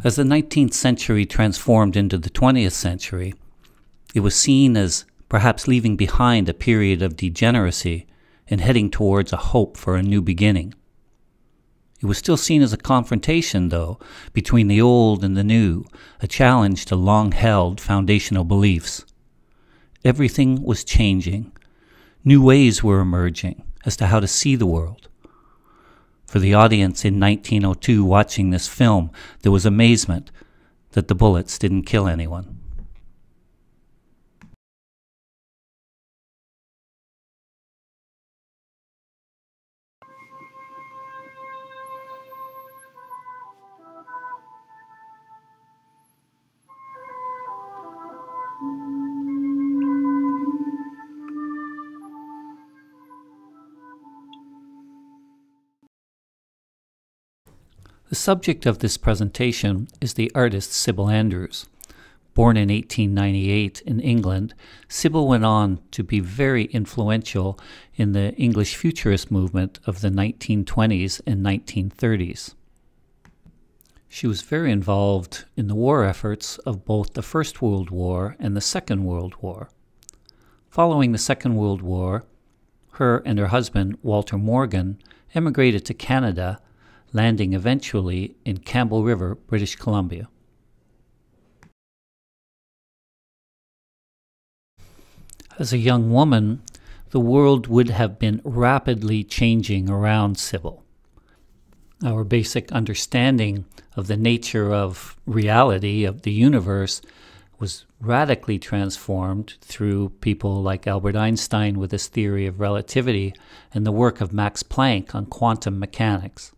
As the 19th century transformed into the 20th century, it was seen as perhaps leaving behind a period of degeneracy and heading towards a hope for a new beginning. It was still seen as a confrontation, though, between the old and the new, a challenge to long-held foundational beliefs. Everything was changing. New ways were emerging as to how to see the world. For the audience in 1902 watching this film, there was amazement that the bullets didn't kill anyone. The subject of this presentation is the artist Sybil Andrews. Born in 1898 in England, Sybil went on to be very influential in the English Futurist movement of the 1920s and 1930s. She was very involved in the war efforts of both the First World War and the Second World War. Following the Second World War, her and her husband, Walter Morgan, emigrated to Canada, landing eventually in Campbell River, British Columbia. As a young woman, the world would have been rapidly changing around Sybil. Our basic understanding of the nature of reality, of the universe, was radically transformed through people like Albert Einstein with his theory of relativity and the work of Max Planck on quantum mechanics.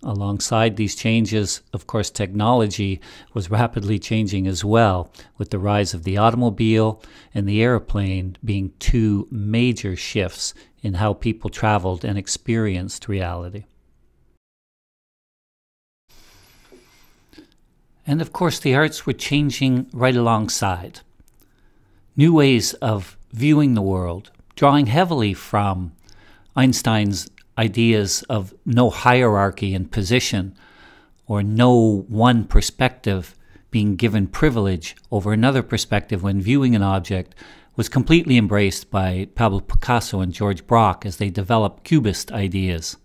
Alongside these changes, of course, technology was rapidly changing as well, with the rise of the automobile and the airplane being two major shifts in how people traveled and experienced reality. And of course, the arts were changing right alongside. New ways of viewing the world, drawing heavily from Einstein's ideas of no hierarchy in position, or no one perspective being given privilege over another perspective when viewing an object, was completely embraced by Pablo Picasso and George Braque as they developed Cubist ideas.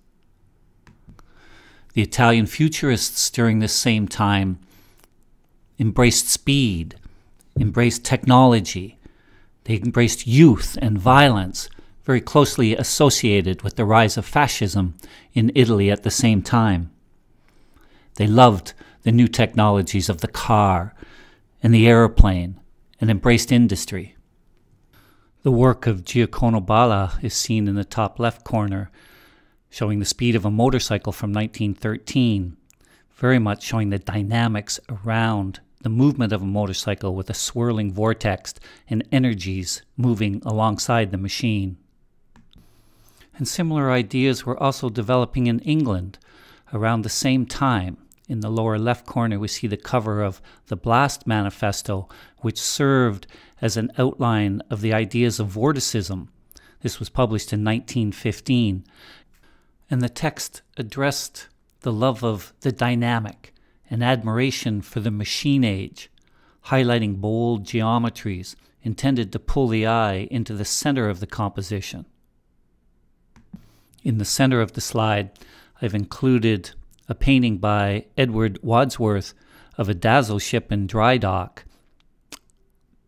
The Italian Futurists during this same time embraced speed, embraced technology, they embraced youth and violence, very closely associated with the rise of fascism in Italy at the same time. They loved the new technologies of the car and the airplane and embraced industry. The work of Giacomo Balla is seen in the top left corner, showing the speed of a motorcycle from 1913, very much showing the dynamics around the movement of a motorcycle with a swirling vortex and energies moving alongside the machine. And similar ideas were also developing in England around the same time. In the lower left corner, we see the cover of the Blast Manifesto, which served as an outline of the ideas of Vorticism. This was published in 1915. And the text addressed the love of the dynamic and admiration for the machine age, highlighting bold geometries intended to pull the eye into the center of the composition. In the center of the slide, I've included a painting by Edward Wadsworth of a Dazzle ship in dry dock.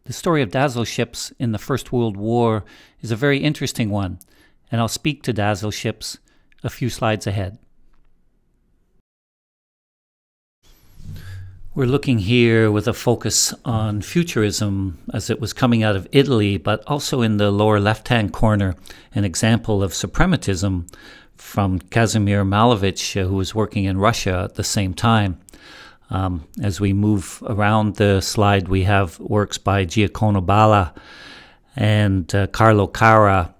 The story of Dazzle ships in the First World War is a very interesting one, and I'll speak to Dazzle ships a few slides ahead. We're looking here with a focus on Futurism as it was coming out of Italy, but also in the lower left-hand corner, an example of suprematism from Kazimir Malevich, who was working in Russia at the same time. As we move around the slide, we have works by Giacomo Balla and Carlo Cara.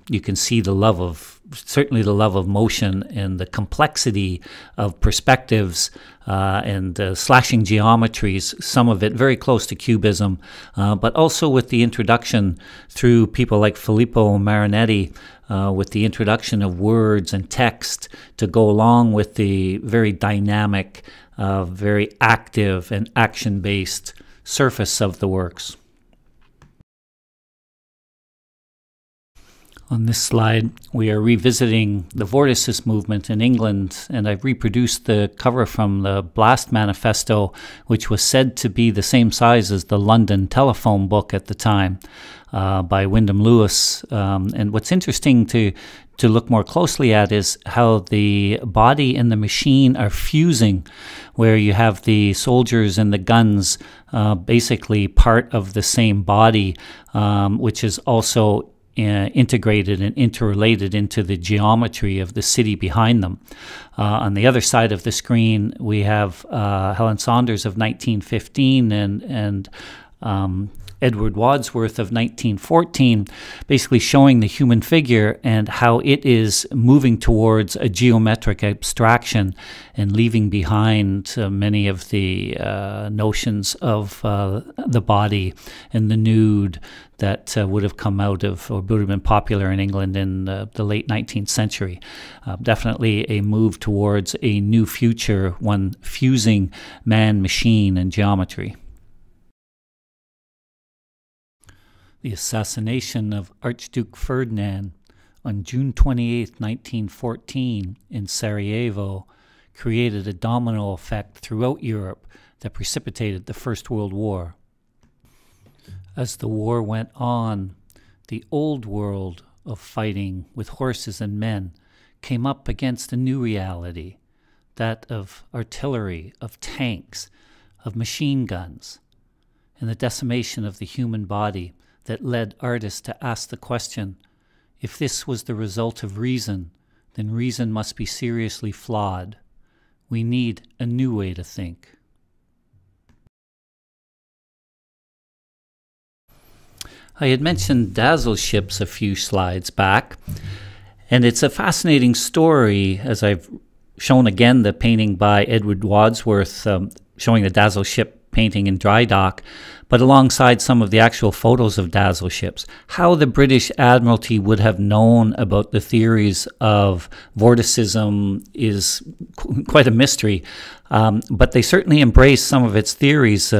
You can see the love of certainly the love of motion and the complexity of perspectives and slashing geometries, some of it very close to Cubism, but also with the introduction through people like Filippo Marinetti, with the introduction of words and text to go along with the very dynamic, very active and action-based surface of the works. On this slide, we are revisiting the Vortices movement in England, and I've reproduced the cover from the Blast Manifesto, which was said to be the same size as the London telephone book at the time, by Wyndham Lewis. And what's interesting to look more closely at is how the body and the machine are fusing, where you have the soldiers and the guns basically part of the same body, which is also integrated and interrelated into the geometry of the city behind them. On the other side of the screen, we have Helen Saunders of 1915 and Edward Wadsworth of 1914, basically showing the human figure and how it is moving towards a geometric abstraction and leaving behind many of the notions of the body and the nude that would have come out of, or would have been popular in England in the late 19th century. Definitely a move towards a new future, one fusing man, machine, and geometry. The assassination of Archduke Ferdinand on June 28, 1914 in Sarajevo created a domino effect throughout Europe that precipitated the First World War. As the war went on, the old world of fighting with horses and men came up against a new reality, that of artillery, of tanks, of machine guns, and the decimation of the human body that led artists to ask the question, if this was the result of reason, then reason must be seriously flawed. We need a new way to think. I had mentioned Dazzle Ships a few slides back, and it's a fascinating story, as I've shown again the painting by Edward Wadsworth, showing the Dazzle Ship painting in dry dock, but alongside some of the actual photos of Dazzle Ships, how the British Admiralty would have known about the theories of Vorticism is quite a mystery, but they certainly embraced some of its theories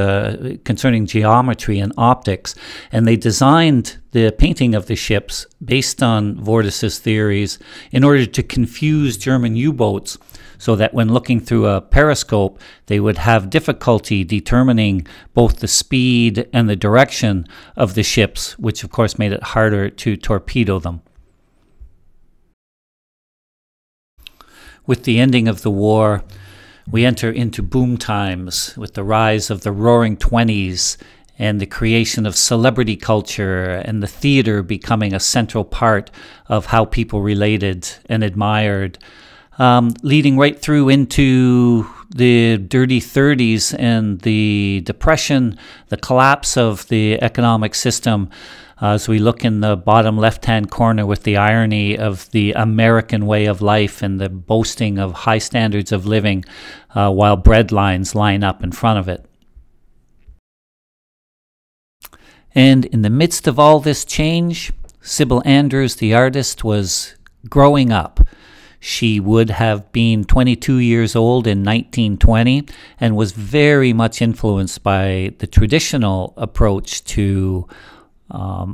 concerning geometry and optics, and they designed the painting of the ships based on Vortices theories in order to confuse German U-boats, so that when looking through a periscope, they would have difficulty determining both the speed and the direction of the ships, which of course made it harder to torpedo them. With the ending of the war, we enter into boom times with the rise of the Roaring Twenties and the creation of celebrity culture and the theater becoming a central part of how people related and admired. Leading right through into the dirty 30s and the depression, the collapse of the economic system, as we look in the bottom left-hand corner with the irony of the American way of life and the boasting of high standards of living while bread lines line up in front of it. And in the midst of all this change, Sybil Andrews, the artist, was growing up. She would have been 22 years old in 1920 and was very much influenced by the traditional approach to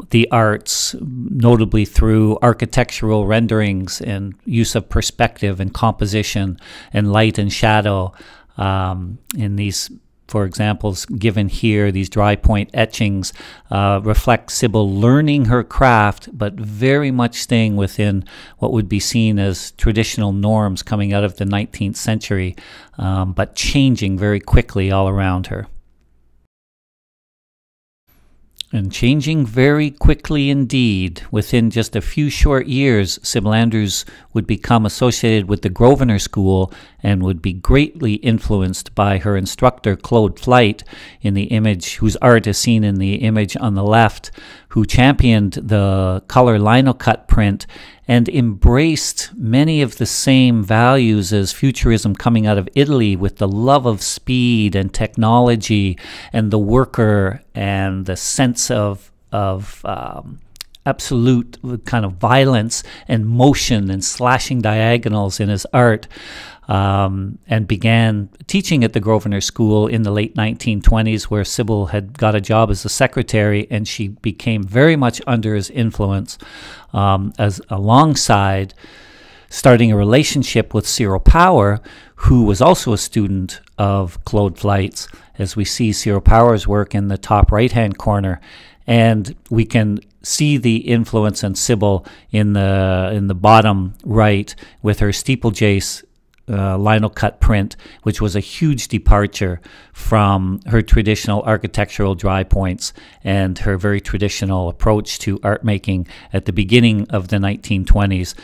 the arts, notably through architectural renderings and use of perspective and composition and light and shadow in these. For examples given here, these dry point etchings reflect Sybil learning her craft, but very much staying within what would be seen as traditional norms coming out of the 19th century, but changing very quickly all around her. And changing very quickly indeed. Within just a few short years, Sybil Andrews would become associated with the Grosvenor School and would be greatly influenced by her instructor, Claude Flight, in the image, whose art is seen in the image on the left who championed the color linocut print and embraced many of the same values as Futurism coming out of Italy, with the love of speed and technology and the worker and the sense of absolute kind of violence and motion and slashing diagonals in his art, and began teaching at the Grosvenor School in the late 1920s, where Sybil had got a job as a secretary, and she became very much under his influence, as alongside starting a relationship with Cyril Power, who was also a student of Claude Flight's, as we see Cyril Power's work in the top right-hand corner. And we can see the influence on Sybil in the bottom right with her steeplechase linocut print, which was a huge departure from her traditional architectural dry points and her very traditional approach to art making at the beginning of the 1920s,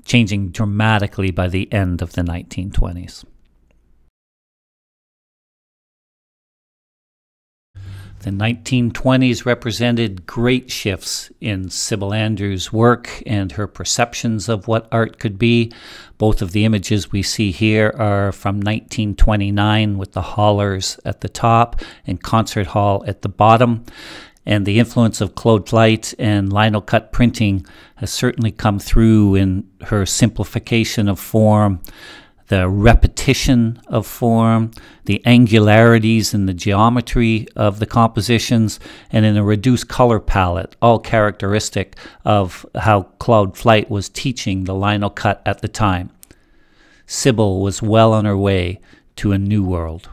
changing dramatically by the end of the 1920s. The 1920s represented great shifts in Sybil Andrews' work and her perceptions of what art could be. Both of the images we see here are from 1929, with the Hollers at the top and Concert Hall at the bottom. And the influence of Claude Flight and linocut printing has certainly come through in her simplification of form, the repetition of form, the angularities in the geometry of the compositions, and in a reduced color palette, all characteristic of how Claude Flight was teaching the linocut at the time. Sybil was well on her way to a new world.